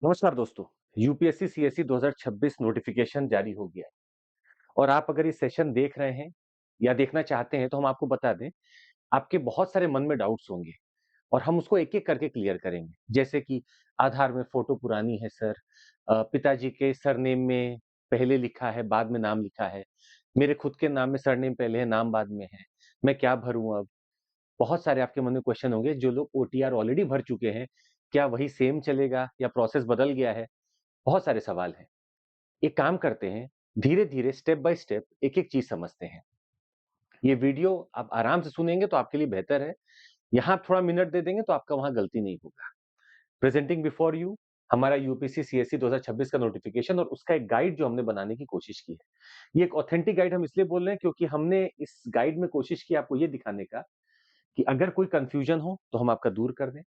नमस्कार दोस्तों। UPSC CSC 2026 notification जारी हो गया है और आप अगर ये सेशन देख रहे हैं या देखना चाहते हैं तो हम आपको बता दें, आपके बहुत सारे मन में डाउट्स होंगे और हम उसको एक-एक करके क्लियर करेंगे। जैसे कि आधार में फ़ोटो पुरानी है सर, पिताजी के सरनेम में पहले लिखा है, बाद में नाम लिखा है। मेरे खुद के नाम में सरनेम पहले है, नाम बाद में है। मैं क्या भरूँ अब? बहुत सारे आपके मन में क्वेश्चन होंगे। जो लोग ओटीआर ऑलरेडी भर चुके हैं, क्या वही सेम चलेगा या प्रोसेस बदल गया है? बहुत सारे सवाल हैं। एक काम करते हैं, धीरे-धीरे स्टेप बाय स्टेप एक-एक चीज़ समझते हैं। ये वीडियो आप आराम से सुनेंगे तो आपके लिए बेहतर है। यहाँ आप थोड़ा मिनट दे देंगे तो आपका वहाँ गलती नहीं होगा। प्रेजेंटिंग बिफोर यू हमारा यूपीएससी सीएससी 2026 का नोटिफिकेशन और उसका एक गाइड जो हमने बनाने की कोशिश की है। ये एक ऑथेंटिक गाइड हम इसलिए बोल रहे हैं क्योंकि हमने इस गाइड में कोशिश की आपको ये दिखाने का कि अगर कोई कन्फ्यूजन हो तो हम आपका दूर कर दें।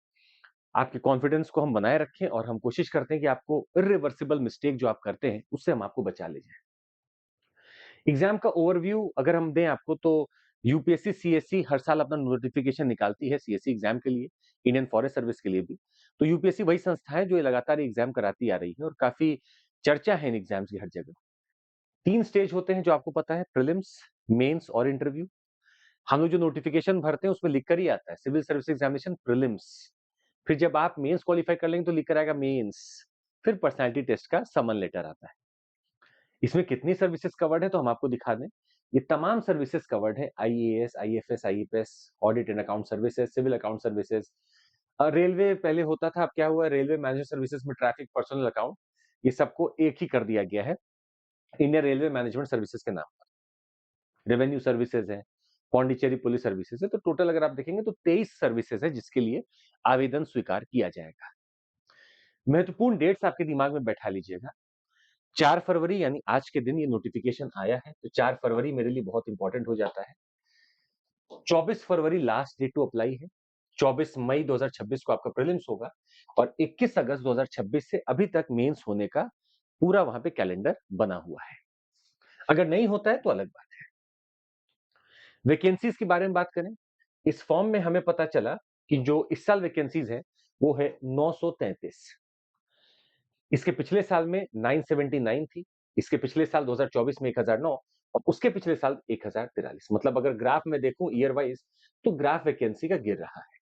आपके कॉन्फिडेंस को हम बनाए रखें और हम कोशिश करते हैं कि आपको इर्रिवर्सिबल मिस्टेक जो आप करते हैं, उससे हम आपको बचा ले जाएँ। एग्जाम का ओवरव्यू अगर हम दें आपको तो यूपीएससी सीएससी हर साल अपना नोटिफिकेशन निकालती है सीएससी एग्जाम के लिए, इंडियन फॉरेस्ट सर्विस के लिए भी। तो यूपीएससी वही संस्था है जो ये लगातार एग्जाम कराती आ रही है और काफी चर्चा है इन एग्जाम्स की हर जगह। 3 स्टेज होते हैं जो आपको पता है, प्रीलिम्स, मेंस और इंटरव्यू। हम लोग जो नोटिफिकेशन भरते हैं उसमें लिख कर ही आता है सिविल सर्विस एग्जामिनेशन प्रीलिम्स। फिर जब आप मेंस क्वालिफाई कर लेंगे तो लिख कर आएगा मेंस। फिर पर्सनैलिटी टेस्ट का समन लेटर आता है। इसमें कितनी सर्विसेज कवर्ड है तो हम आपको दिखा दें। ये तमाम सर्विसेज कवर्ड है, IAS, IFS, IPS, audit and account services, civil account services. Railway पहले होता था, अब क्या हुआ, रेलवे मैनेजमेंट सर्विसेज में ट्रैफिक, पर्सनल अकाउंट, ये सबको एक ही कर दिया गया है इंडियन रेलवे मैनेजमेंट सर्विसेज के नाम पर। रेवेन्यू सर्विसेज है, पौंडीचेरी पुलिस सर्विसेज है। तो टोटल अगर आप देखेंगे तो 23 सर्विसेज है जिसके लिए आवेदन स्वीकार किया जाएगा। महत्वपूर्ण डेट्स आपके दिमाग में बैठा लीजिएगा। 4 फरवरी यानी आज के दिन ये नोटिफिकेशन आया है, तो 4 फरवरी मेरे लिए बहुत इंपॉर्टेंट हो जाता है। 24 फरवरी लास्ट डेट टू अप्लाई है। 24 मई 2026 को आपका प्रीलिम्स होगा और 21 अगस्त 2026 से अभी तक मेंस होने का पूरा वहां पे कैलेंडर बना हुआ है। अगर नहीं होता है तो अलग बात है। वैकेंसीज के बारे में बात करें, इस फॉर्म में हमें पता चला कि जो इस साल वैकेंसीज है वो है 933। इसके पिछले साल में 979 थी, इसके पिछले साल 2024 में 1009 और उसके पिछले साल 1043। मतलब अगर ग्राफ में देखूं ईयर वाइज तो ग्राफ वैकेंसी का गिर रहा है,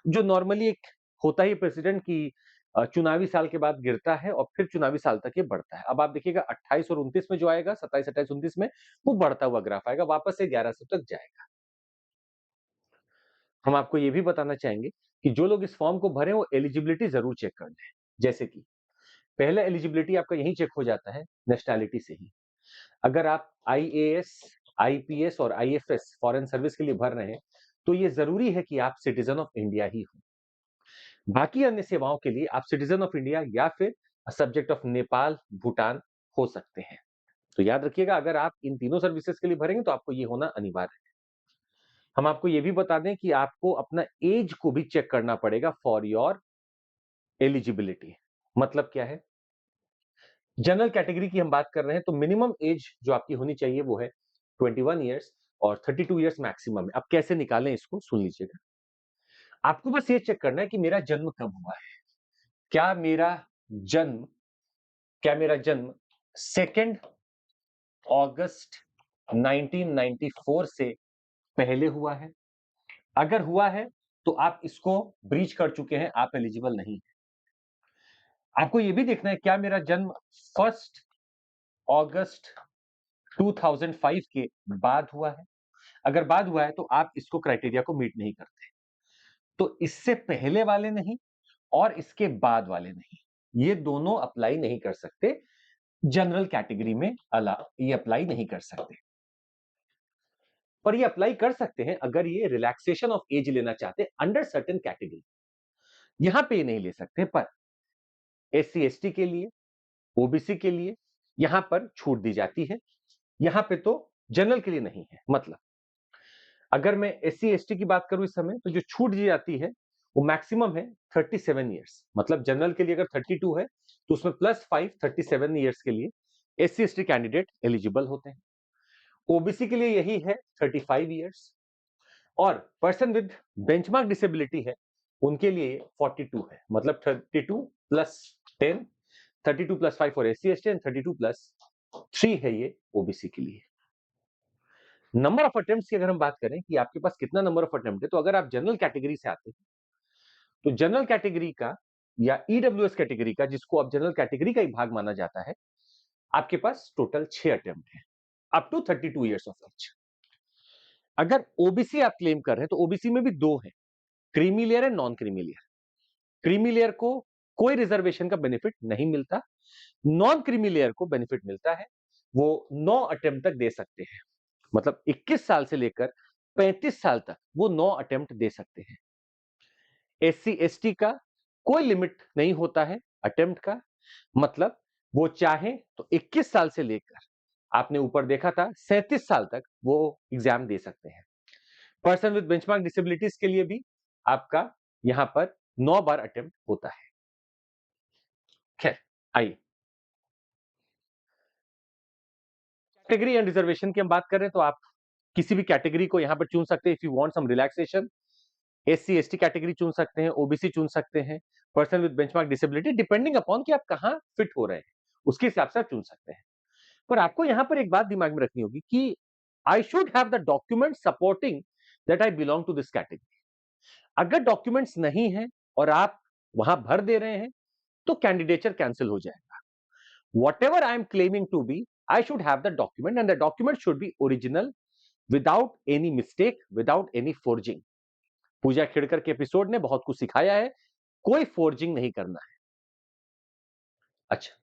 जो नॉर्मली एक होता ही प्रेसिडेंट की चुनावी साल के बाद गिरता है और फिर चुनावी साल तक ये बढ़ता है। अब आप देखिएगा 28 और 29 में जो आएगा, 27, 28, 29 में वो बढ़ता हुआ ग्राफ आएगा, वापस से 1100 तक जाएगा। हम आपको ये भी बताना चाहेंगे कि जो लोग इस फॉर्म को भरे वो एलिजिबिलिटी जरूर चेक कर लें। जैसे कि पहले एलिजिबिलिटी आपका यही चेक हो जाता है नेशनैलिटी से ही। अगर आप आईएएस, आईपीएस और आईएफएस फॉरेन सर्विस के लिए भर रहे हैं तो ये जरूरी है कि आप सिटीजन ऑफ इंडिया ही हो। बाकी अन्य सेवाओं के लिए आप सिटीजन ऑफ इंडिया या फिर सब्जेक्ट ऑफ नेपाल, भूटान हो सकते हैं। तो याद रखिएगा, अगर आप इन तीनों सर्विसेज के लिए भरेंगे तो आपको ये होना अनिवार्य है। हम आपको ये भी बता दें कि आपको अपना एज को भी चेक करना पड़ेगा फॉर योर एलिजिबिलिटी। मतलब क्या है, जनरल कैटेगरी की हम बात कर रहे हैं तो मिनिमम एज जो आपकी होनी चाहिए वो है 21 ईयर्स और 32 ईयर्स मैक्सिमम है। अब कैसे निकालें इसको सुन लीजिएगा। आपको बस ये चेक करना है कि मेरा जन्म कब हुआ है। क्या मेरा जन्म क्या मेरा जन्म 2 अगस्त 1994 से पहले हुआ है? अगर हुआ है तो आप इसको ब्रीच कर चुके हैं, आप एलिजिबल नहीं हैं। आपको ये भी देखना है क्या मेरा जन्म 1 अगस्त 2005 के बाद हुआ है। अगर बाद हुआ है तो आप इसको क्राइटेरिया को मीट नहीं करते। तो इससे पहले वाले नहीं और इसके बाद वाले नहीं, ये दोनों अप्लाई नहीं कर सकते। जनरल कैटेगरी में ये अप्लाई नहीं कर सकते, पर ये अप्लाई कर सकते हैं अगर ये रिलैक्सेशन ऑफ एज लेना चाहते हैं अंडर सर्टेन कैटेगरी। यहां पे ये नहीं ले सकते, पर एससी एसटी के लिए, ओबीसी के लिए यहां पर छूट दी जाती है। यहां पे तो जनरल के लिए नहीं है। मतलब अगर मैं एससी एसटी की बात करूं इस समय तो जो छूट दी जाती है वो मैक्सिमम है 37 ईयर्स। मतलब जनरल के लिए अगर 32 है तो उसमें +5 37 ईयर्स के लिए एससी एसटी कैंडिडेट एलिजिबल होते हैं। ओबीसी के लिए यही है 35 ईयर्स और पर्सन विद बेंचमार्क डिसेबिलिटी है उनके लिए 42 है। मतलब 32 plus 10, 32 plus 5 for SC ST and 32 plus 3 है ये ओबीसी के लिए। नंबर ऑफ अटेम्प्ट्स की अगर हम बात करें कि आपके पास कितना नंबर ऑफ अटेम्प्ट है, तो अगर आप जनरल कैटेगरी से आते हैं तो जनरल कैटेगरी का या ईडब्ल्यूएस कैटेगरी का, जिसको अब जनरल कैटेगरी का एक भाग माना जाता है, आपके पास टोटल 6 अटेम्प्ट है up to 32 years of age. अगर ओबीसी आप क्लेम कर रहे हैं तो ओबीसी में भी दो है, creamy layer and non creamy layer. Creamy layer को कोई रिजर्वेशन का बेनिफिट नहीं मिलता, नॉन क्रीमी लेयर को बेनिफिट मिलता है। वो 9 अटेम्प्ट तक दे सकते हैं, मतलब 21 साल से लेकर 35 साल तक वो 9 अटेम्प्ट दे सकते हैं। एससी एसटी का कोई लिमिट नहीं होता है अटेम्प्ट का, मतलब वो चाहे तो 21 साल से लेकर, आपने ऊपर देखा था 37 साल तक वो एग्जाम दे सकते हैं। पर्सन विद बेंचमार्क डिसेबिलिटीज के लिए भी आपका यहां पर 9 बार अटेम्प्ट होता है। खैर, आइए कैटेगरी एंड रिजर्वेशन की हम बात करें तो आप किसी भी कैटेगरी को यहां पर चुन सकते हैं। If you want some relaxation, SC ST category चुन सकते हैं, ओबीसी चुन सकते हैं, person with benchmark disability, depending upon कि आप कहां फिट हो रहे हैं उसके हिसाब से आप चुन सकते हैं। पर आपको यहां पर एक बात दिमाग में रखनी होगी कि I should have the document supporting that I belong to this category. अगर डॉक्यूमेंट्स नहीं है और आप वहां भर दे रहे हैं तो कैंडिडेचर कैंसिल हो जाएगा। whatever I am claiming to be, I should have the document and the document should be original without any mistake, without any forging. पूजा खेड़कर के एपिसोड ने बहुत कुछ सिखाया है, कोई फोर्जिंग नहीं करना है। अच्छा,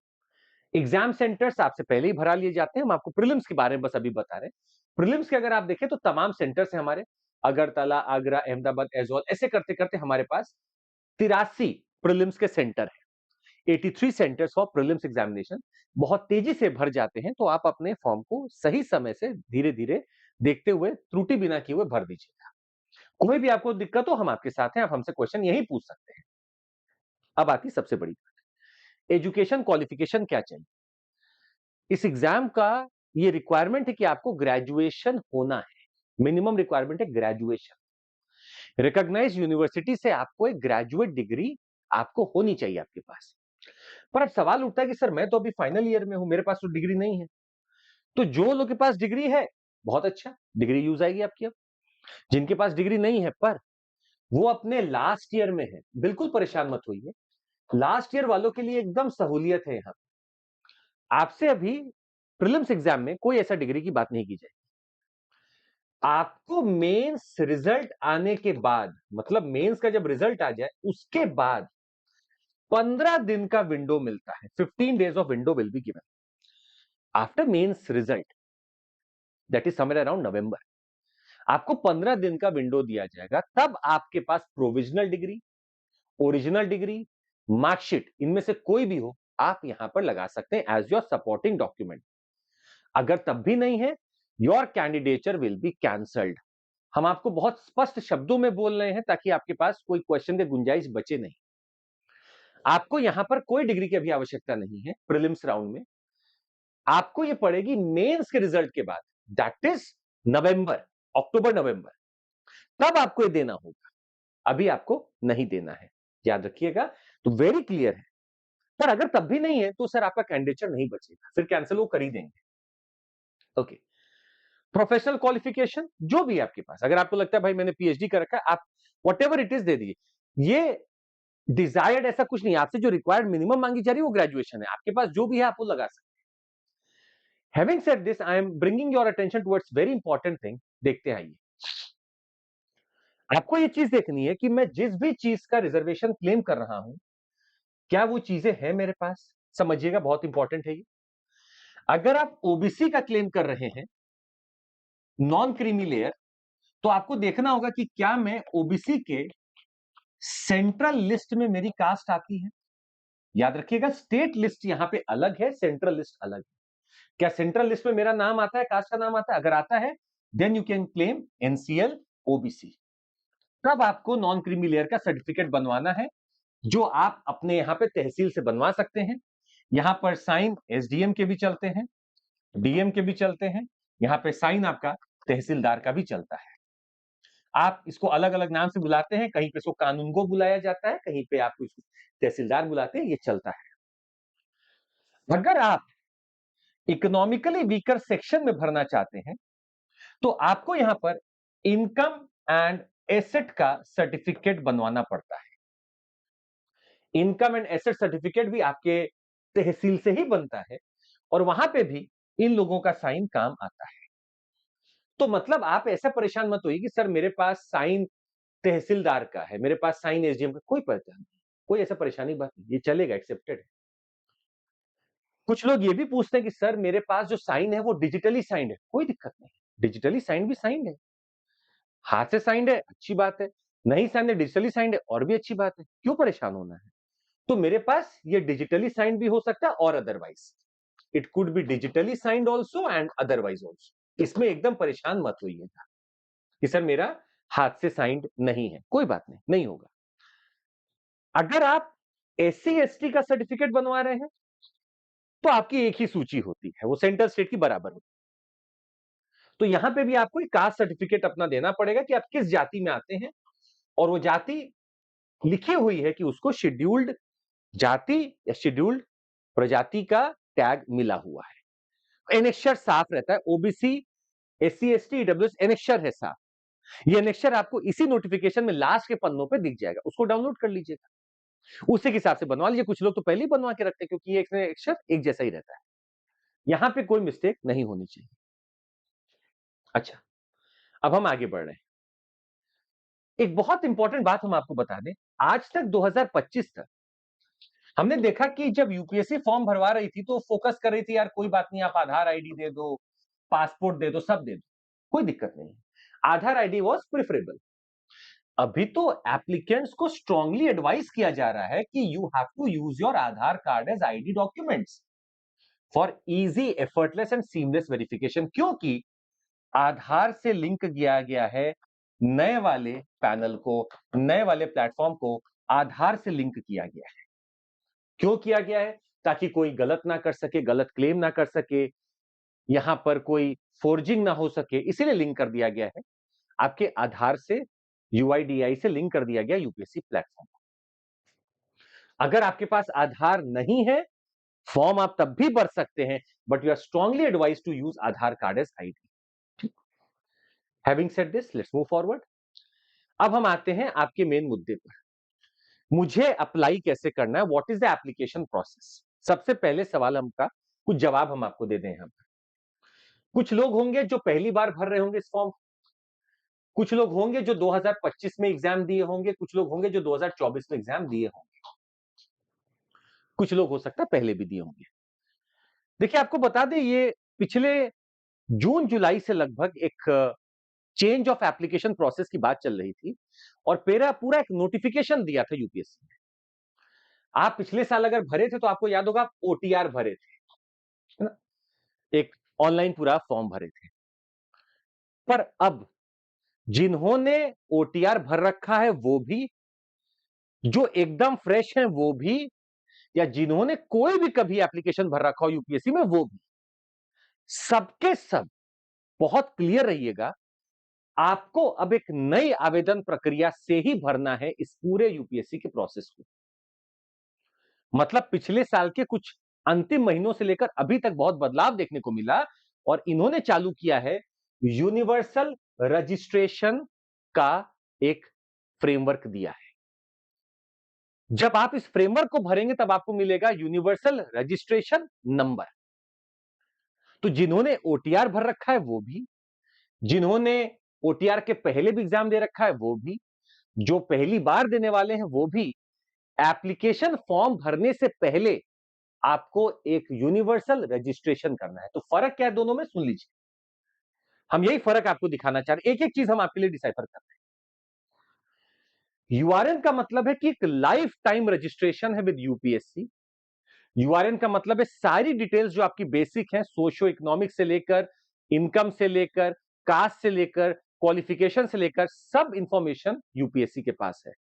एग्जाम सेंटर्स आपसे पहले ही भरा लिए जाते हैं, हम आपको प्रीलिम्स के बारे में बस अभी बता रहे हैं। प्रीलिम्स के अगर आप देखें तो तमाम सेंटर्स हैं हमारे, अगरतला, आगरा, अहमदाबाद, एजोल, ऐसे करते करते हमारे पास 83 प्रीलिम्स के सेंटर है। 83 सेंटर्स फॉर प्रीलिम्स एग्जामिनेशन बहुत तेजी से भर जाते हैं, तो आप अपने फॉर्म को सही समय से धीरे धीरे देखते हुए, त्रुटि बिना किए हुए भर दीजिएगा। कोई भी आपको दिक्कत हो, हम आपके साथ हैं, आप हमसे क्वेश्चन यही पूछ सकते हैं। अब आती सबसे बड़ी बात, एजुकेशन क्वालिफिकेशन क्या चाहिए। इस एग्जाम का ये रिक्वायरमेंट है कि आपको ग्रेजुएशन होना है, मिनिमम रिक्वायरमेंट है ग्रेजुएशन। रिकॉग्नाइज यूनिवर्सिटी से आपको एक ग्रेजुएट डिग्री आपको होनी चाहिए आपके पास। पर अब सवाल उठता है कि सर मैं तो अभी फाइनल ईयर में हूं, मेरे पास तो डिग्री नहीं है। तो जो लोग के पास डिग्री है, बहुत अच्छा, डिग्री यूज आएगी आपकी। अब जिनके पास डिग्री नहीं है पर वो अपने लास्ट ईयर में है, बिल्कुल परेशान मत होइए। लास्ट ईयर वालों के लिए एकदम सहूलियत है यहां। आपसे अभी प्रीलिम्स एग्जाम में कोई ऐसा डिग्री की बात नहीं की जाएगी। आपको मेंस रिजल्ट आने के बाद, मतलब मेंस का जब रिजल्ट आ जाए उसके बाद 15 दिन का विंडो मिलता है। 15 days of window will be given after mains result, that is somewhere around November. आपको 15 दिन का विंडो दिया जाएगा, तब आपके पास provisional degree, original degree, marksheet, इनमें से कोई भी हो, आप यहां पर लगा सकते हैं एज योर सपोर्टिंग डॉक्यूमेंट। अगर तब भी नहीं है, your candidature will be cancelled. हम आपको बहुत स्पष्ट शब्दों में बोल रहे हैं ताकि आपके पास कोई क्वेश्चन की गुंजाइश बचे नहीं। आपको यहां पर कोई डिग्री की अभी आवश्यकता नहीं है प्रीलिम्स राउंड में, आपको ये पड़ेगी मेंस के रिजल्ट के बाद, दैट इज नवंबर, अक्टूबर नवंबर, तब आपको ये देना होगा। अभी आपको नहीं देना है, याद रखिएगा। तो वेरी क्लियर है। पर अगर तब भी नहीं है तो सर आपका कैंडिडेचर नहीं बचेगा, फिर कैंसिल वो कर ही देंगे। ओके, प्रोफेशनल क्वालिफिकेशन जो भी है आपके पास, अगर आपको लगता है भाई मैंने पीएचडी कर रखा है, आप what ever it is they दीजिए। ये डिजायर्ड ऐसा कुछ नहीं, आपसे जो रिक्वायर्ड मिनिमम मांगी जा रही है वो ग्रेजुएशन है, आपके पास जो भी है आप वो लगा सकते हैं। Having said this, I am bringing your attention towards very important thing. देखते आइए, आपको ये चीज देखनी है कि मैं जिस भी चीज का रिजर्वेशन क्लेम कर रहा हूं, क्या वो चीजें हैं मेरे पास। समझिएगा, बहुत इंपॉर्टेंट है ये। अगर आप ओबीसी का क्लेम कर रहे हैं, नॉन क्रीमी लेयर, तो आपको देखना होगा कि क्या मैं ओबीसी के सेंट्रल लिस्ट में मेरी कास्ट आती है। याद रखिएगा, स्टेट लिस्ट यहां पे अलग है, सेंट्रल लिस्ट अलग है। क्या सेंट्रल लिस्ट में मेरा नाम आता है, कास्ट का नाम आता है? अगर आता है then you can claim NCL OBC. तब आपको नॉन क्रीमी लेयर का सर्टिफिकेट बनवाना है, जो आप अपने यहां पे तहसील से बनवा सकते हैं। यहां पर साइन एसडीएम के भी चलते हैं, डीएम के भी चलते हैं, यहां पे साइन आपका तहसीलदार का भी चलता है। आप इसको अलग अलग नाम से बुलाते हैं, कहीं पे इसको कानूनगो बुलाया जाता है, कहीं पे आपको इसको तहसीलदार बुलाते हैं, ये चलता है। अगर आप इकोनॉमिकली वीकर सेक्शन में भरना चाहते हैं तो आपको यहां पर इनकम एंड एसेट का सर्टिफिकेट बनवाना पड़ता है। इनकम एंड एसेट सर्टिफिकेट भी आपके तहसील से ही बनता है और वहां पे भी इन लोगों का साइन काम आता है। तो मतलब आप ऐसा परेशान मत होइए कि सर मेरे पास साइन तहसीलदार का है, मेरे पास साइन एसडीएम का, कोई परेशानी नहीं, कोई ऐसा परेशानी बात नहीं, ये चलेगा, एक्सेप्टेड है। कुछ लोग ये भी पूछते हैं कि सर मेरे पास जो साइन है वो डिजिटली साइंड है, कोई दिक्कत नहीं, डिजिटली साइंड भी साइंड है, हाथ से साइंड है अच्छी बात है, नहीं साइंड है डिजिटली साइंड है और भी अच्छी बात है, क्यों परेशान होना है। तो मेरे पास ये डिजिटली साइंड भी हो सकता है और otherwise it could be digitally signed also and otherwise also. इसमें एकदम परेशान मत होइएगा कि सर मेरा हाथ से साइंड नहीं है, कोई बात नहीं, नहीं होगा। अगर आप एससी एसटी का सर्टिफिकेट बनवा रहे हैं तो आपकी एक ही सूची होती है, वो सेंट्रल स्टेट की बराबर होती है। तो यहां पे भी आपको एक कास्ट सर्टिफिकेट अपना देना पड़ेगा कि आप किस जाति में आते हैं और वो जाति लिखी हुई है कि उसको शेड्यूल्ड जाति या शेड्यूल्ड प्रजाति का टैग मिला हुआ है। एनेक्शर साफ रहता है, OBC SC ST EWS annexure है साफ। ये एनेक्शर आपको इसी नोटिफिकेशन में लास्ट के पन्नों पे दिख जाएगा, उसको डाउनलोड कर लीजिएगा, उसी के हिसाब से बनवा लीजिए। कुछ लोग तो पहले ही बनवा के रखते हैं क्योंकि ये एनेक्शर एक जैसा ही रहता है, यहां पे कोई मिस्टेक नहीं होनी चाहिए। अच्छा, अब हम आगे बढ़ रहे हैं। एक बहुत इंपॉर्टेंट बात हम आपको बता दें, आज तक 2025 तक हमने देखा कि जब यूपीएससी फॉर्म भरवा रही थी तो फोकस कर रही थी यार कोई बात नहीं, आप आधार आईडी दे दो, पासपोर्ट दे दो, सब दे दो, कोई दिक्कत नहीं है। आधार आईडी वाज प्रेफरेबल। अभी तो एप्लीकेंट्स को स्ट्रांगली एडवाइस किया जा रहा है कि you have to use your Aadhaar card as ID documents for easy effortless and seamless verification, क्योंकि आधार से लिंक किया गया है नए वाले पैनल को, नए वाले प्लेटफॉर्म को आधार से लिंक किया गया है। क्यों किया गया है? ताकि कोई गलत ना कर सके, गलत क्लेम ना कर सके, यहां पर कोई फोर्जिंग ना हो सके, इसीलिए लिंक कर दिया गया है। आपके आधार से यूआईडीआई से लिंक कर दिया गया यूपीएससी प्लेटफॉर्म। अगर आपके पास आधार नहीं है, फॉर्म आप तब भी भर सकते हैं, but you are strongly advise to use Aadhaar card as ID. Having said this, let's move forward. अब हम आते हैं आपके मेन मुद्दे पर, मुझे अप्लाई कैसे करना है, what is the application process. सबसे पहले सवाल हमका कुछ जवाब हम आपको दे दें यहां पर। कुछ लोग होंगे जो पहली बार भर रहे होंगे इस फॉर्म, कुछ लोग होंगे जो 2025 में एग्जाम दिए होंगे, कुछ लोग होंगे जो 2024 में एग्जाम दिए होंगे, कुछ लोग हो सकता है पहले भी दिए होंगे। देखिए आपको बता दें, ये पिछले जून जुलाई से लगभग एक चेंज ऑफ एप्लीकेशन प्रोसेस की बात चल रही थी और पूरा पूरा एक नोटिफिकेशन दिया था यूपीएससी ने। आप पिछले साल अगर भरे थे तो आपको याद होगा, आप ओटीआर भरे थे, है ना, एक ऑनलाइन पूरा फॉर्म भरे थे। पर अब जिन्होंने ओटीआर भर रखा है वो भी, जो एकदम फ्रेश हैं वो भी, या जिन्होंने कोई भी कभी एप्लीकेशन भर रखा हो यूपीएससी में वो भी, सबके सब बहुत क्लियर रहिएगा, आपको अब एक नई आवेदन प्रक्रिया से ही भरना है इस पूरे यूपीएससी के प्रोसेस को। मतलब पिछले साल के कुछ अंतिम महीनों से लेकर अभी तक बहुत बदलाव देखने को मिला और इन्होंने चालू किया है यूनिवर्सल रजिस्ट्रेशन का एक फ्रेमवर्क दिया है। जब आप इस फ्रेमवर्क को भरेंगे तब आपको मिलेगा यूनिवर्सल रजिस्ट्रेशन नंबर। तो जिन्होंने ओटीआर भर रखा है वो भी, जिन्होंने ओटीआर के पहले भी एग्जाम दे रखा है वो भी, जो पहली बार देने वाले हैं वो भी, एप्लीकेशन फॉर्म भरने से पहले आपको एक यूनिवर्सल रजिस्ट्रेशन करना है। तो फर्क क्या है दोनों में, सुन लीजिए, हम यही फर्क आपको दिखाना चाह रहे हैं, एक एक चीज हम आपके लिए डिसाइफर कर रहे हैं। यूआरएन का मतलब है कि एक लाइफ टाइम रजिस्ट्रेशन है विद यूपीएससी। यूआरएन का मतलब है सारी डिटेल्स जो आपकी बेसिक हैं, सोशियो इकोनॉमिक से लेकर, इनकम से लेकर, कास्ट से लेकर, क्वालिफिकेशन से लेकर, सब इंफॉर्मेशन यूपीएससी के पास है।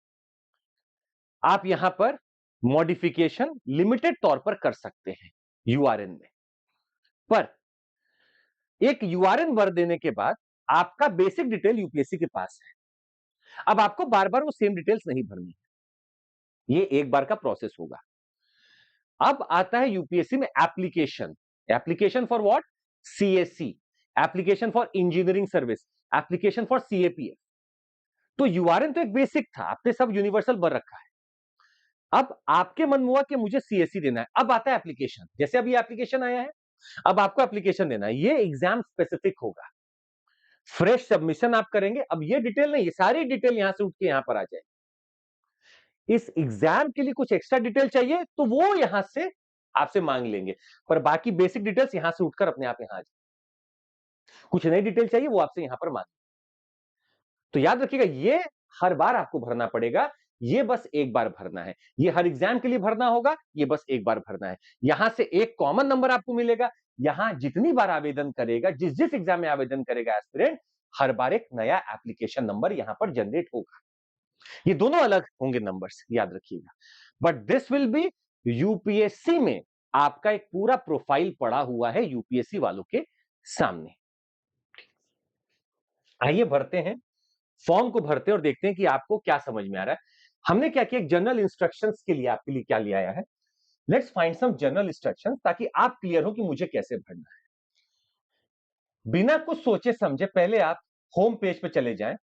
आप यहां पर मॉडिफिकेशन लिमिटेड तौर पर कर सकते हैं यूआरएन में, पर एक यूआरएन भर देने के बाद आपका बेसिक डिटेल यूपीएससी के पास है। अब आपको बार बार वो सेम डिटेल्स नहीं भरनी है, ये एक बार का प्रोसेस होगा। अब आता है यूपीएससी में application. Application for what? CSC, application for engineering service, application for CAPF. तो यूआरएन तो एक बेसिक था, आपने सब यूनिवर्सल भर रखा है। अब आपके मन में हुआ कि मुझे सीएससी देना है, अब आता है एप्लीकेशन। जैसे अभी एप्लीकेशन आया है, अब आपको एप्लीकेशन देना है। ये एग्जाम स्पेसिफिक होगा, फ्रेश सबमिशन आप करेंगे। अब ये डिटेल नहीं, ये सारी डिटेल यहां से उठ के यहां पर आ जाए। इस एग्जाम के लिए कुछ एक्स्ट्रा डिटेल चाहिए तो वो यहां से आपसे मांग लेंगे, पर बाकी बेसिक डिटेल्स यहां से उठकर अपने आप यहां आ जाए। कुछ नई डिटेल चाहिए वो आपसे यहां पर मांग। तो याद रखिएगा, ये हर बार आपको भरना पड़ेगा, ये बस एक बार भरना है। ये हर एग्जाम के लिए भरना होगा, ये बस एक बार भरना है। यहां से एक कॉमन नंबर आपको मिलेगा। यहां जितनी बार आवेदन करेगा, जिस जिस एग्जाम में आवेदन करेगा एस्पिरेंट, हर बार एक नया एप्लीकेशन नंबर यहां पर जनरेट होगा। ये दोनों अलग होंगे नंबर्स, याद रखिएगा। But this will be UPSC में आपका एक पूरा प्रोफाइल पड़ा हुआ है यूपीएससी वालों के सामने। आइए भरते हैं, फॉर्म को भरते हैं और देखते हैं कि आपको क्या समझ में आ रहा है। हमने क्या किया, जनरल इंस्ट्रक्शंस के लिए आपके लिए क्या ले आया है। Let's find some general instructions, ताकि आप क्लियर हो कि मुझे कैसे भरना है। बिना कुछ सोचे समझे पहले आप होम पेज पे चले जाएं,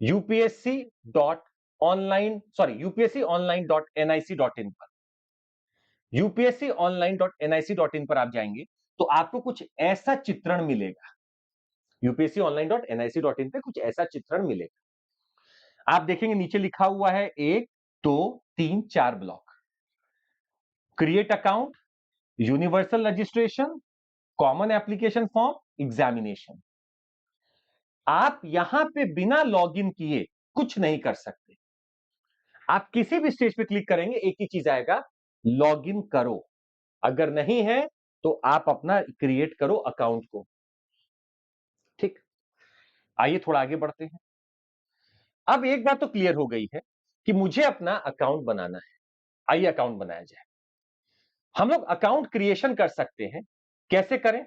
यूपीएससी.online.nic.in पर। यूपीएससी.online.nic.in पर आप जाएंगे तो आपको कुछ ऐसा चित्रण मिलेगा। यूपीएससी.online.nic.in पे कुछ ऐसा चित्रण मिलेगा। आप देखेंगे नीचे लिखा हुआ है 1 2 3 4 block. Create account, universal registration, common application form, examination. आप यहां पे बिना लॉगिन किए कुछ नहीं कर सकते। आप किसी भी स्टेज पे क्लिक करेंगे, एक ही चीज आएगा, लॉगिन करो। अगर नहीं है तो आप अपना क्रिएट करो अकाउंट को। ठीक, आइए थोड़ा आगे बढ़ते हैं। अब एक बात तो क्लियर हो गई है कि मुझे अपना अकाउंट बनाना है। आइए अकाउंट बनाया जाए। हम लोग अकाउंट क्रिएशन कर सकते हैं। कैसे करें?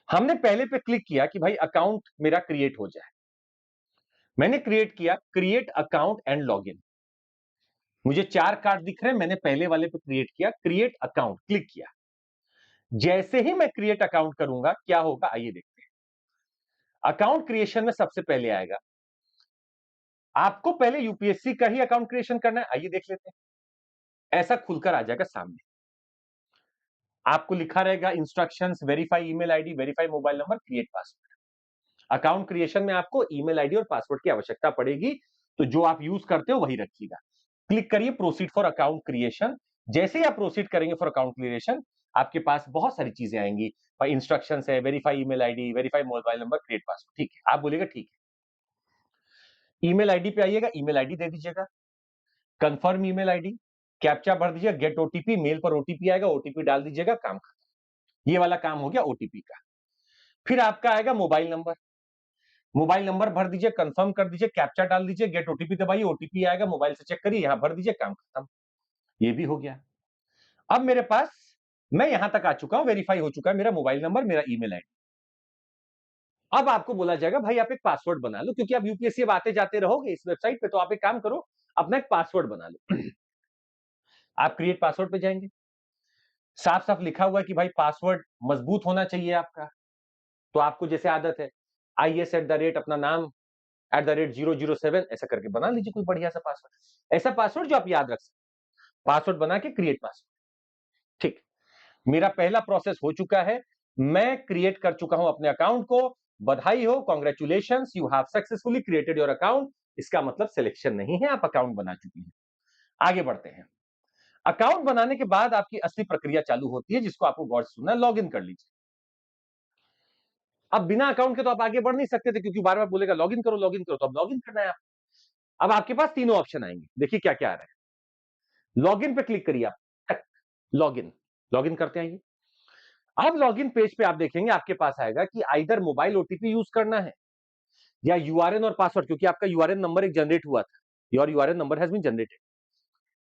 हमने पहले पे क्लिक किया कि भाई अकाउंट मेरा क्रिएट हो जाए। मैंने क्रिएट किया, क्रिएट अकाउंट एंड लॉगिन। मुझे 4 कार्ड दिख रहे हैं, मैंने पहले वाले पे क्रिएट किया, क्रिएट अकाउंट क्लिक किया। जैसे ही मैं क्रिएट अकाउंट करूंगा क्या होगा, आइए देखते हैं। अकाउंट क्रिएशन में सबसे पहले आएगा, आपको पहले यूपीएससी का ही अकाउंट क्रिएशन करना है। आइए देख लेते हैं। ऐसा खुलकर आ जाएगा सामने, आपको लिखा रहेगा instructions, verify email ID, verify mobile number, create password. Account creation में आपको ईमेल आईडी और पासवर्ड की आवश्यकता पड़ेगी, तो जो आप यूज करते हो वही रखिएगा। क्लिक करिए प्रोसीड फॉर अकाउंट क्रिएशन। जैसे ही आप प्रोसीड करेंगे फॉर अकाउंट क्रिएशन, आपके पास बहुत सारी चीजें आएंगी। इंस्ट्रक्शंस है, verify email ID, verify mobile number, create password. ठीक है, आप बोलेगा ठीक है। ईमेल आईडी पे आइएगा, ईमेल आईडी दे दीजिएगा, कंफर्म ईमेल आईडी, कैप्चा भर दीजिएगा, गेट ओटीपी, मेल पर ओटीपी आएगा, ओटीपी डाल दीजिएगा, काम खत्म। ये वाला काम हो गया ओटीपी का। फिर आपका आएगा मोबाइल नंबर, मोबाइल नंबर भर दीजिए, कंफर्म कर दीजिए, कैप्चा डाल दीजिए, गेट ओटीपी दबाइए, ओटीपी आएगा, मोबाइल से चेक करिए, यहां भर दीजिए, काम खत्म। ये भी हो गया। अब मेरे पास, मैं यहां तक आ चुका हूं, वेरीफाई हो चुका है मेरा मोबाइल नंबर, मेरा ईमेल आईडी। अब आपको बोला जाएगा भाई आप एक पासवर्ड बना लो, क्योंकि आप यूपीएससी अब आते जाते रहोगे इस वेबसाइट पे, तो आप एक काम करो, अपना एक पासवर्ड बना लो। आप क्रिएट पासवर्ड पे जाएंगे, साफ साफ लिखा हुआ है कि भाई पासवर्ड मजबूत होना चाहिए आपका। तो आपको जैसे आदत है, IS@ अपना नाम @007 ऐसा करके बना लीजिए कोई बढ़िया सा पासवर्ड, ऐसा पासवर्ड जो आप याद रख सकते। पासवर्ड बना के क्रिएट पासवर्ड। ठीक, मेरा पहला प्रोसेस हो चुका है, मैं क्रिएट कर चुका हूं अपने अकाउंट को। बधाई हो, congratulations, you have successfully created your account. इसका मतलब सिलेक्शन नहीं है, आप अकाउंट बना चुकी हैं। आगे बढ़ते हैं। अकाउंट बनाने के बाद आपकी असली प्रक्रिया चालू होती है, जिसको आपको गौर से सुनना है। लॉगिन कर लीजिए। अब बिना अकाउंट के तो आप आगे बढ़ नहीं सकते थे, क्योंकि बार बार बोलेगा लॉगिन करो लॉगिन करो, तो अब लॉगिन करना है आप। अब आपके पास तीनों ऑप्शन आएंगे, देखिए क्या क्या आ रहा है। लॉगिन पे क्लिक करिए आप, लॉगिन, लॉगिन करते हैं। अब लॉगिन पेज पे आप देखेंगे आपके पास आएगा कि आइदर मोबाइल ओटीपी यूज करना है या यूआरएन और पासवर्ड, क्योंकि आपका यूआरएन नंबर एक जनरेट हुआ था, your URN number has been generated.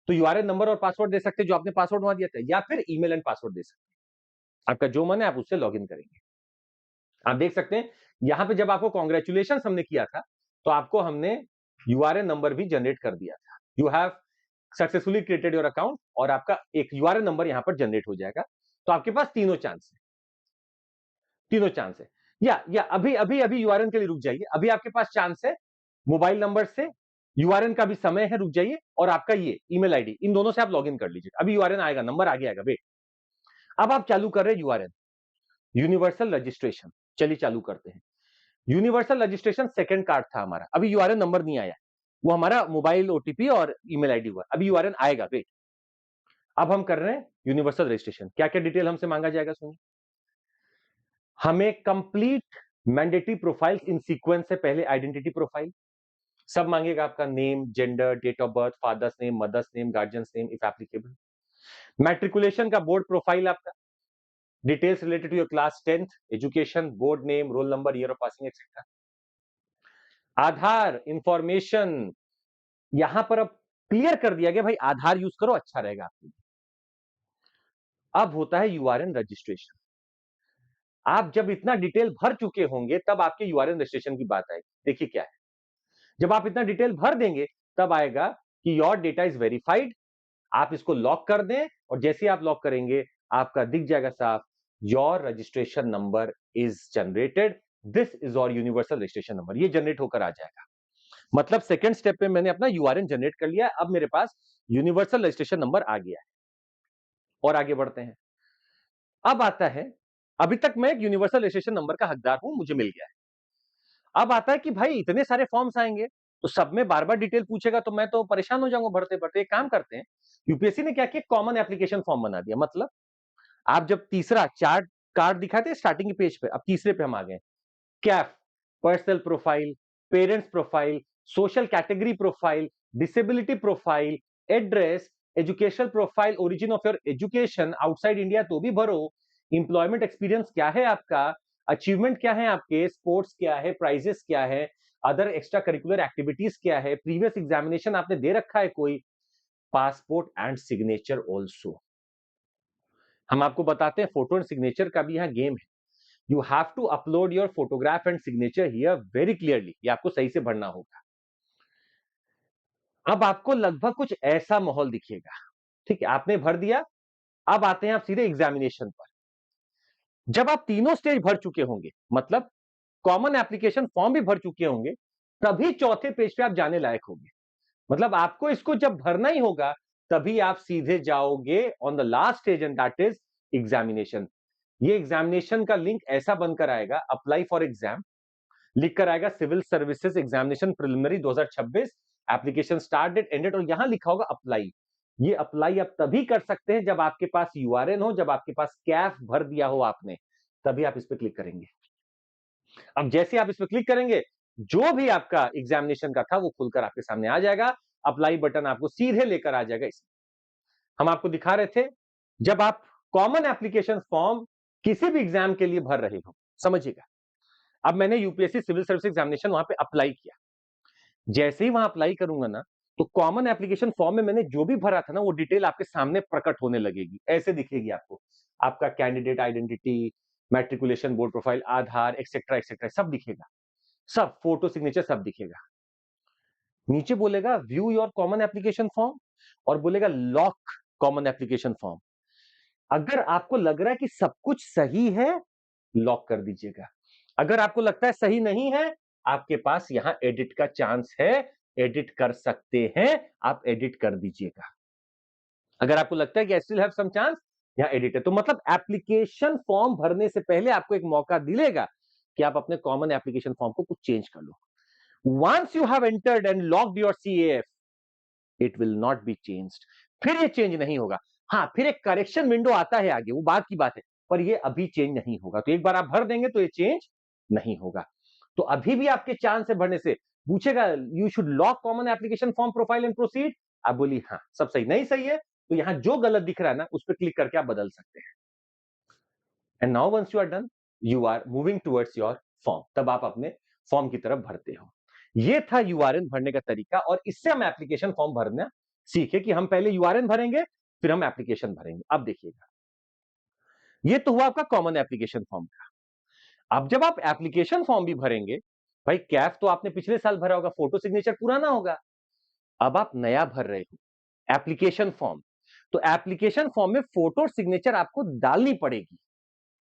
तो यूआरएन नंबर और पासवर्ड दे सकते हैं जो आपने पासवर्ड वहां दिया था, या फिर ईमेल एंड पासवर्ड दे सकते हैं। आपका जो मन है आप उससे लॉगिन करेंगे। आप देख सकते हैं यहां पे जब आपको कॉन्ग्रेचुलेशन हमने किया था, तो आपको हमने यूआरएन नंबर भी जनरेट कर दिया था। You have successfully created your account और आपका एक यूआरएन नंबर यहां पर जनरेट हो जाएगा। तो आपके पास तीनों चांस है, तीनों चांस है। या अभी अभी अभी यूआरएन के लिए रुक जाइए, अभी आपके पास चांस है मोबाइल नंबर से, यूआरएन का भी समय है, रुक जाइए, और आपका ये ईमेल आईडी, इन दोनों से आप लॉगिन कर लीजिए। अभी यूआरएन आएगा, नंबर आगे आएगा, वेट। अब आप चालू कर रहे हैं यूआरएन, यूनिवर्सल रजिस्ट्रेशन। चलिए चालू करते हैं। यूनिवर्सल रजिस्ट्रेशन सेकंड कार्ड था हमारा, अभी यूआरएन नंबर नहीं आया, वो हमारा मोबाइल ओटीपी और ईमेल आईडी हुआ। अभी यूआरएन आएगा, वेट। अब हम कर रहे हैं यूनिवर्सल रजिस्ट्रेशन। क्या क्या डिटेल हमसे मांगा जाएगा सुनिए। हमें complete mandatory profile in sequence से, पहले आइडेंटिटी प्रोफाइल सब मांगेगा, आपका name, gender, date of birth, father's name, mother's name, guardians name if applicable. Matriculation का बोर्ड प्रोफाइल आपका, details related to your class 10th, education, board name, roll number, year of passing etcetera. Aadhaar information, यहां पर अब clear कर दिया गया भाई आधार use करो, अच्छा रहेगा आपके लिए। अब होता है यूआरएन रजिस्ट्रेशन। आप जब इतना डिटेल भर चुके होंगे तब आपके यूआरएन रजिस्ट्रेशन की बात आएगी। देखिए क्या है, जब आप इतना डिटेल भर देंगे तब आएगा कि योर डेटा इज वेरीफाइड, आप इसको लॉक कर दें, और जैसे आप लॉक करेंगे आपका दिख जाएगा साफ, your registration number is generated, this is your universal registration number, ये जनरेट होकर आ जाएगा। मतलब सेकंड स्टेप पे मैंने अपना यूआरएन जनरेट कर लिया, अब मेरे पास यूनिवर्सल रजिस्ट्रेशन नंबर आ गया है। और आगे बढ़ते हैं। अब आता है, अभी तक मैं एक यूनिवर्सल रजिस्ट्रेशन नंबर का हकदार हूं, मुझे मिल गया है। अब आता है कि भाई इतने सारे फॉर्म्स आएंगे तो सब में बार बार डिटेल पूछेगा, तो मैं तो परेशान हो जाऊंगा भरते भरते। एक काम करते हैं, यूपीएससी ने क्या किया, कॉमन एप्लीकेशन फॉर्म बना दिया। मतलब आप जब तीसरा चार्ट कार्ड दिखाते स्टार्टिंग के पेज पे, अब तीसरे पे हम आ गए। Kaif, personal profile, parents profile, social category profile, disability profile, address, educational profile, origin of your education outside India तो भी भरो, इंप्लॉयमेंट एक्सपीरियंस क्या है आपका, अचीवमेंट क्या है आपके, स्पोर्ट्स क्या है, प्राइजेस क्या है, अदर एक्स्ट्रा करिकुलर एक्टिविटीज क्या है, प्रीवियस एग्जामिनेशन आपने दे रखा है कोई, पासपोर्ट एंड सिग्नेचर ऑल्सो। हम आपको बताते हैं फोटो एंड सिग्नेचर का भी यहाँ गेम है। You have to upload your photograph and signature here very clearly, ये आपको सही से भरना होगा। अब आपको लगभग कुछ ऐसा माहौल दिखेगा, ठीक है, आपने भर दिया। अब आते हैं आप सीधे एग्जामिनेशन पर। जब आप तीनों स्टेज भर चुके होंगे, मतलब कॉमन एप्लीकेशन फॉर्म भी भर चुके होंगे, तभी चौथे पेज पे आप जाने लायक होंगे। मतलब आपको इसको जब भरना ही होगा तभी आप सीधे जाओगे on the last stage, and that is examination. ये एग्जामिनेशन का लिंक ऐसा बनकर आएगा, अप्लाई फॉर एग्जाम लिख कर आएगा, civil services examination preliminary 2026, application start date, end date, और यहां लिखा होगा अप्लाई। ये अप्लाई आप तभी कर सकते हैं जब आपके पास यूआरएन हो, जब आपके पास कैफ भर दिया हो आपने, तभी आप इस पर क्लिक करेंगे। अब जैसे आप इस पर क्लिक करेंगे, जो भी आपका एग्जामिनेशन का था वो खुलकर आपके सामने आ जाएगा, अप्लाई बटन आपको सीधे लेकर आ जाएगा। इसमें हम आपको दिखा रहे थे, जब आप कॉमन एप्लीकेशन फॉर्म किसी भी एग्जाम के लिए भर रहे हो, समझिएगा। अब मैंने यूपीएससी सिविल सर्विस एग्जामिनेशन वहां पे अप्लाई किया, जैसे ही वहां अप्लाई करूंगा ना, तो कॉमन एप्लीकेशन फॉर्म में मैंने जो भी भरा था ना, वो डिटेल आपके सामने प्रकट होने लगेगी, ऐसे दिखेगी आपको। आपका candidate identity, matriculation, board profile, Aadhaar, etcetera etcetera, सब दिखेगा, सब फोटो सिग्नेचर सब दिखेगा। नीचे बोलेगा view your common application form, और बोलेगा लॉक कॉमन एप्लीकेशन फॉर्म। अगर आपको लग रहा है कि सब कुछ सही है, लॉक कर दीजिएगा। अगर आपको लगता है सही नहीं है, आपके पास यहां एडिट का चांस है, एडिट कर सकते हैं, आप एडिट कर दीजिएगा। अगर आपको लगता है कि I still have some chance, यहां एडिट है, तो मतलब एप्लीकेशन फॉर्म भरने से पहले आपको एक मौका मिलेगा कि आप अपने कॉमन एप्लीकेशन फॉर्म को कुछ चेंज कर लो। Once you have entered and logged your CAF, it will not be changed. फिर ये चेंज नहीं होगा। हाँ, फिर एक करेक्शन विंडो आता है आगे, वो बात की बात है, पर ये अभी चेंज नहीं होगा। तो एक बार आप भर देंगे तो ये चेंज नहीं होगा। तो अभी भी आपके चांस है भरने से, पूछेगा you should lock common application form profile and proceed, आप बोली हाँ सब सही, नहीं सही है तो यहां जो गलत दिख रहा है ना, उस पर क्लिक करके आप बदल सकते हैं। And now once you are done, you are moving towards your form, तब आप अपने फॉर्म की तरफ भरते हो। ये था यूआरएन भरने का तरीका, और इससे हम एप्लीकेशन फॉर्म भरना सीखे कि हम पहले यूआरएन भरेंगे फिर हम एप्लीकेशन भरेंगे। अब देखिएगा, ये तो हुआ आपका कॉमन एप्लीकेशन फॉर्म का। अब जब आप एप्लीकेशन फॉर्म भी भरेंगे, भाई कैफ तो आपने पिछले साल भरा होगा, फोटो सिग्नेचर पुराना होगा, अब आप नया भर रहे हो, एप्लीकेशन फॉर्म। तो एप्लीकेशन फॉर्म में फोटो और सिग्नेचर आपको डालनी पड़ेगी।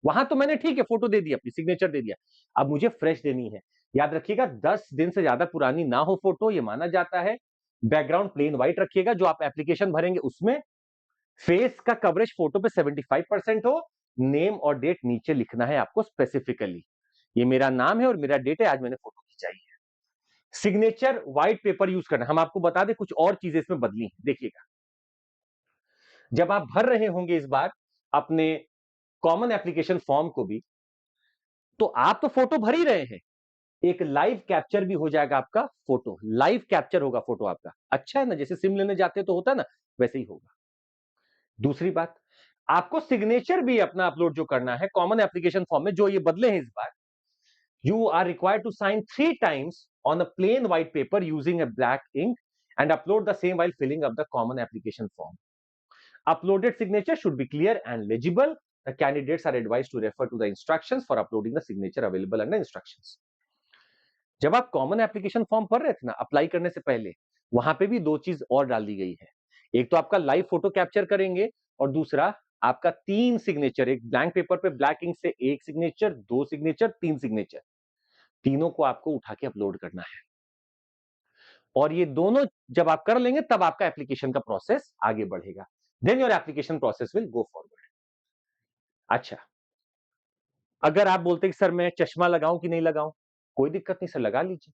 वहां तो मैंने ठीक है फोटो दे दी, अपनी सिग्नेचर दे दिया, अब मुझे फ्रेश देनी है। याद रखिएगा 10 दिन से ज्यादा पुरानी ना हो फोटो, ये माना जाता है। बैकग्राउंड प्लेन व्हाइट रखिएगा जो आप एप्लीकेशन भरेंगे उसमें। फेस का कवरेज फोटो पे 75% हो। नेम और डेट नीचे लिखना है आपको स्पेसिफिकली, ये मेरा नाम है और मेरा डेट है, आज मैंने फोटो खिंचाई है। सिग्नेचर व्हाइट पेपर यूज करना। हम आपको बता दें कुछ और चीजें इसमें बदली हैं, देखिएगा। जब आप भर रहे होंगे इस बार अपने कॉमन एप्लीकेशन फॉर्म को भी, तो आप तो फोटो भर ही रहे हैं, एक लाइव कैप्चर भी हो जाएगा आपका फोटो, लाइव कैप्चर होगा फोटो आपका। अच्छा है ना, जैसे सिम लेने जाते तो होता है ना, वैसे ही होगा। दूसरी बात, आपको सिग्नेचर भी अपना अपलोड जो करना है कॉमन एप्लीकेशन फॉर्म में, जो ये बदले हैं इस बार, you are required to sign 3 times on a plain white paper using a black ink and upload the same while filling up the common application form. Uploaded signature should be clear and legible. The candidates are advised to refer to the instructions for uploading the signature available under instructions. जब आप common application form भर रहे थे ना apply करने से पहले, वहां पे भी 2 चीज और डाल दी गई है। एक तो आपका लाइव फोटो कैप्चर करेंगे और दूसरा आपका 3 सिग्नेचर, एक ब्लैंक पेपर पे ब्लैक इंक से 1 सिग्नेचर, 2 सिग्नेचर, 3 सिग्नेचर, तीनों को आपको उठा के अपलोड करना है। और ये दोनों जब आप कर लेंगे तब आपका एप्लीकेशन का प्रोसेस आगे बढ़ेगा। Then your application process will go forward. अच्छा, अगर आप बोलते कि सर मैं चश्मा लगाऊं कि नहीं लगाऊं, कोई दिक्कत नहीं सर, लगा लीजिए।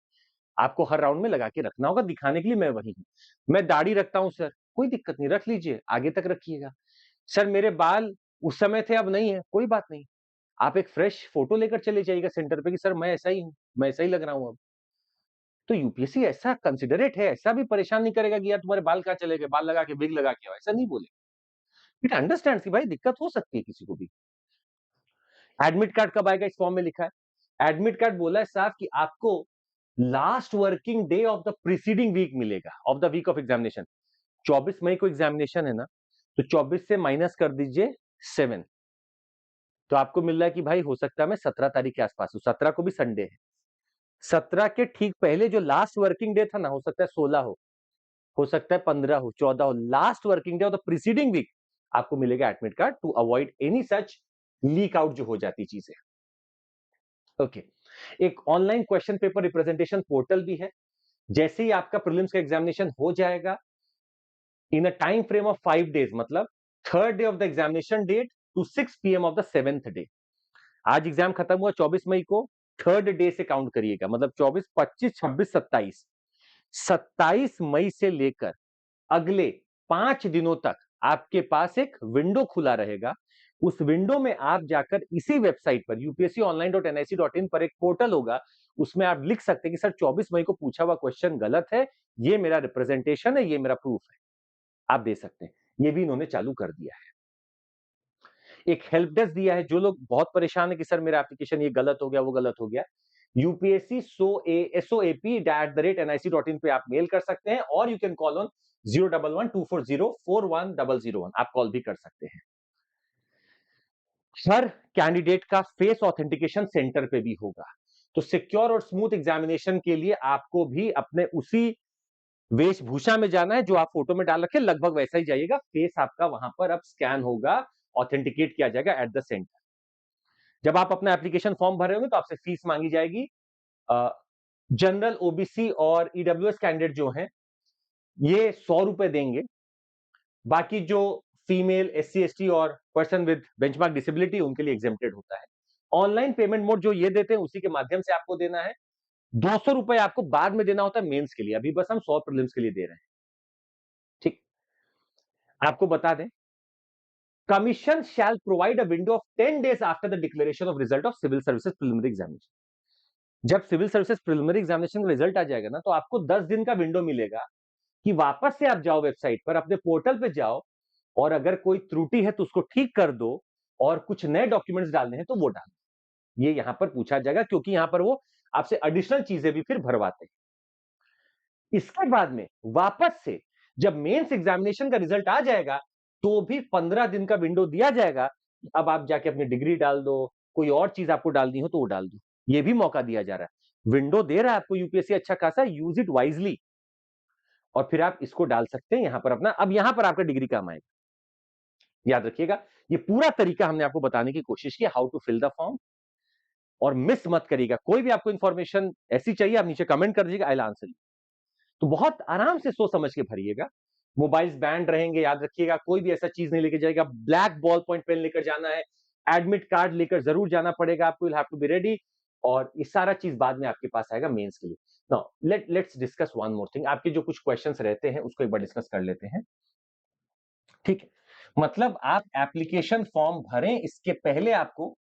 आपको हर राउंड में लगा के रखना होगा, दिखाने के लिए मैं वही हूं। मैं दाढ़ी रखता हूं सर, कोई दिक्कत नहीं, रख लीजिए, आगे तक रखिएगा। सर मेरे बाल उस समय थे अब नहीं है, कोई बात नहीं, आप एक फ्रेश फोटो लेकर चले जाइएगा सेंटर पे कि सर मैं ऐसा ही हूं, मैं ऐसा ही लग रहा हूं अब। तो यूपीएससी ऐसा कंसिडरेट है, ऐसा भी परेशान नहीं करेगा कि यार तुम्हारे बाल कहाँ चले गए, बाल लगा के विग लगा के आओ, ऐसा नहीं बोले। इट अंडरस्टैंड कि भाई दिक्कत हो सकती है किसी को भी। एडमिट कार्ड कब आएगा, इस फॉर्म में लिखा है। एडमिट कार्ड बोला है साहब कि आपको last working day of the preceding week मिलेगा, of the week of examination. 24 मई को एग्जामिनेशन है ना, तो 24 से माइनस कर दीजिए 7, तो आपको मिल रहा है कि भाई हो सकता है मैं 17 तारीख के आसपास हूं, 17 को भी संडे है। 17 के ठीक पहले जो लास्ट वर्किंग डे था ना, हो सकता है 16 हो सकता है 15 हो, 14 हो, last working day of the preceding week आपको मिलेगा admit card, to avoid any such leak out जो हो जाती चीजें। ओके, एक online question paper representation portal भी है। जैसे ही आपका प्रीलिम्स का एग्जामिनेशन हो जाएगा, in a time frame of 5 days, मतलब 3rd day of the examination date to 6 PM of the 7th day. आज एग्जाम खत्म हुआ 24 मई को, 3rd डे से काउंट करिएगा, मतलब 24, 25, 26, 27, 27 मई से लेकर अगले 5 दिनों तक आपके पास एक विंडो खुला रहेगा। उस विंडो में आप जाकर इसी वेबसाइट पर upsconline.nic.in पर एक पोर्टल होगा, उसमें आप लिख सकते हैं कि सर 24 मई को पूछा हुआ क्वेश्चन गलत है, ये मेरा रिप्रेजेंटेशन है, ये मेरा प्रूफ है, आप दे सकते हैं। ये भी इन्होंने चालू कर दिया है। एक हेल्प डेस्क दिया है, जो लोग बहुत परेशान है कि सर मेरा एप्लीकेशन ये गलत हो गया, वो गलत हो गया, यूपीएससी SOAP@nic.in पे आप मेल कर सकते हैं, और यू कैन कॉल ऑन 011-240-4100 आप कॉल भी कर सकते हैं। हर कैंडिडेट का फेस ऑथेंटिकेशन सेंटर पे भी होगा, तो सिक्योर और स्मूथ एग्जामिनेशन के लिए आपको भी अपने उसी वेशभूषा में जाना है जो आप फोटो में डाल रखे, लगभग वैसा ही जाइएगा, फेस आपका वहां पर अब स्कैन होगा, ऑथेंटिकेट किया जाएगा एट द सेंटर। जब आप अपना एप्लीकेशन फॉर्म भरे होंगे तो आपसे फीस मांगी जाएगी। जनरल, ओबीसी और ईडब्ल्यूएस कैंडिडेट जो हैं, ये 100 रुपए देंगे। बाकी जो फीमेल, एससी, एसटी और पर्सन विद बेंचमार्क डिसेबिलिटी, उनके लिए एग्जेम्प्टेड होता है। ऑनलाइन पेमेंट मोड जो ये देते हैं उसी के माध्यम से आपको देना है। 200 रुपए आपको बाद में देना होता है मेंस के लिए, अभी बस हम 100 प्रीलिम्स के लिए दे रहे हैं। ठीक, आपको बता दें, commission shall provide a window of 10 days after the declaration of result of civil services preliminary examination. जब सिविल सर्विसेज प्रिलिमिनरी एग्जामिनेशन का रिजल्ट आ जाएगा ना, तो आपको 10 दिन का विंडो मिलेगा कि वापस से आप जाओ वेबसाइट पर, अपने पोर्टल पे जाओ, और अगर कोई त्रुटि है तो उसको ठीक कर दो, और कुछ नए डॉक्यूमेंट्स डालने हैं तो वो डाल दो। ये यहां पर पूछा जाएगा, क्योंकि यहां पर वो आपसे एडिशनल चीजें भी फिर भरवाते हैं। इसके बाद में वापस से जब मेंस एग्जामिनेशन का रिजल्ट आ जाएगा, तो भी 15 दिन का विंडो दिया जाएगा। अब आप जाके अपनी डिग्री डाल दो, कोई और चीज आपको डालनी हो तो वो डाल दो, ये भी मौका दिया जा रहा है। विंडो दे रहा है आपको यूपीएससी अच्छा खासा, यूज इट वाइजली। और फिर आप इसको डाल सकते हैं यहां पर अपना। अब यहां पर आपका डिग्री काम आएगा। याद रखिएगा, ये पूरा तरीका हमने आपको बताने की कोशिश की, how to fill the form. और मिस मत करिएगा, कोई भी आपको इंफॉर्मेशन ऐसी चाहिए आप नीचे कमेंट कर दीजिएगा, आई विल आंसर यू। तो बहुत आराम से सोच समझ के भरिएगा। मोबाइल्स बैंड रहेंगे, याद रखिएगा, कोई भी ऐसा चीज नहीं लेके जाएगा। ब्लैक बॉल पॉइंट पेन लेकर जाना है, एडमिट कार्ड लेकर जरूर जाना पड़ेगा आपको, will have to be ready. और ये सारा चीज बाद में आपके पास आएगा मेंस के लिए। Now let's discuss one more thing. आपके जो कुछ क्वेश्चंस रहते हैं उसको एक बार डिस्कस कर लेते हैं, ठीक है। मतलब आप एप्लीकेशन फॉर्म भरें, इसके पहले आपको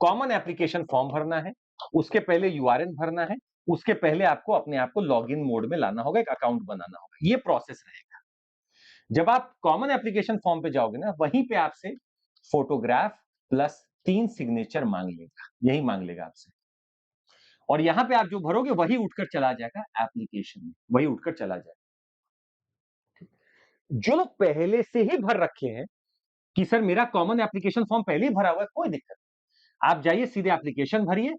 कॉमन एप्लीकेशन फॉर्म भरना है, उसके पहले यूआरएन भरना है, उसके पहले आपको अपने आप को लॉगिन मोड में लाना होगा, एक अकाउंट बनाना होगा। ये प्रोसेस रहेगा। जब आप कॉमन एप्लीकेशन फॉर्म पे जाओगे ना, वहीं पे आपसे फोटोग्राफ प्लस 3 सिग्नेचर मांग लेगा, यही मांग लेगा आपसे। और यहां पे आप जो भरोगे वही उठकर चला जाएगा एप्लीकेशन में, वही उठकर चला जाएगा। जो लोग पहले से ही भर रखे हैं कि सर मेरा कॉमन एप्लीकेशन फॉर्म पहले ही भरा हुआ है, कोई दिक्कत नहीं। आप जाइए सीधे एप्लीकेशन भरिए,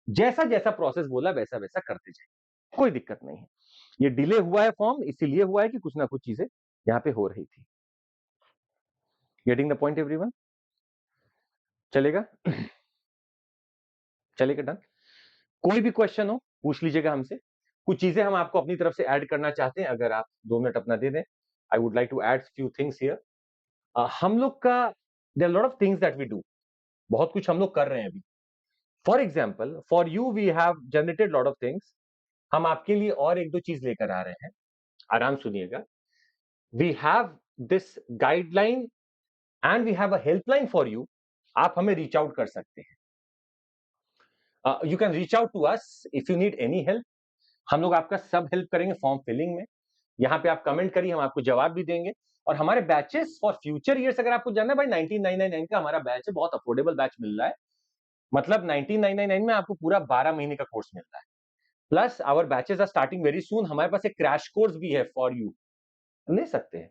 जैसा जैसा प्रोसेस बोला वैसा वैसा करते जाइए, कोई दिक्कत नहीं है। ये डिले हुआ है फॉर्म, इसीलिए हुआ है कि कुछ ना कुछ चीजें यहां पे हो रही थी। Getting the point everyone? चलेगा? चलेगा, डन। कोई भी क्वेश्चन हो पूछ लीजिएगा हमसे। कुछ चीजें हम आपको अपनी तरफ से ऐड करना चाहते हैं, अगर आप 2 मिनट अपना दे दें। I would like to add few things here. हम लोग का there are lot of things that we do, बहुत कुछ हम लोग कर रहे हैं अभी। For example, for you we have generated lot of things. हम आपके लिए और एक दो चीज लेकर आ रहे हैं, आराम सुनिएगा। We have this guideline and we have a helpline for you. आप हमें रीच आउट कर सकते हैं। You can reach out to us if you need any help. हम लोग आपका सब हेल्प करेंगे फॉर्म फिलिंग में। यहाँ पे आप कमेंट करिए, हम आपको जवाब भी देंगे। और हमारे बैचेस फॉर फ्यूचर ईयर्स अगर आपको जानना है, भाई 19999 का हमारा बैच है, बहुत अफोर्डेबल बैच मिल रहा है। मतलब 19999 में आपको पूरा 12 महीने का कोर्स मिल रहा है। Plus our batches are starting very soon. हमारे पास एक क्रैश कोर्स भी है फॉर यू, ले सकते हैं।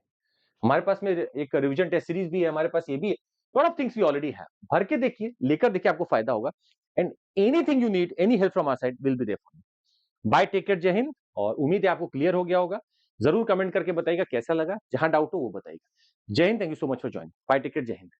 हमारे पास में एक रिवीजन टेस्ट सीरीज भी है, हमारे पास ये भी है। Lot of things we already have. भर के देखिए, लेकर देखिए, आपको फायदा होगा। And anything you need, any help from our side, will be there for you. Bye, take care, जय हिंद। और उम्मीद है आपको क्लियर हो गया होगा। जरूर कमेंट करके बताइएगा कैसा लगा, जहां डाउट हो वो बताइएगा। जय हिंद, thank you so much for joining. Bye, take care, जय हिंद।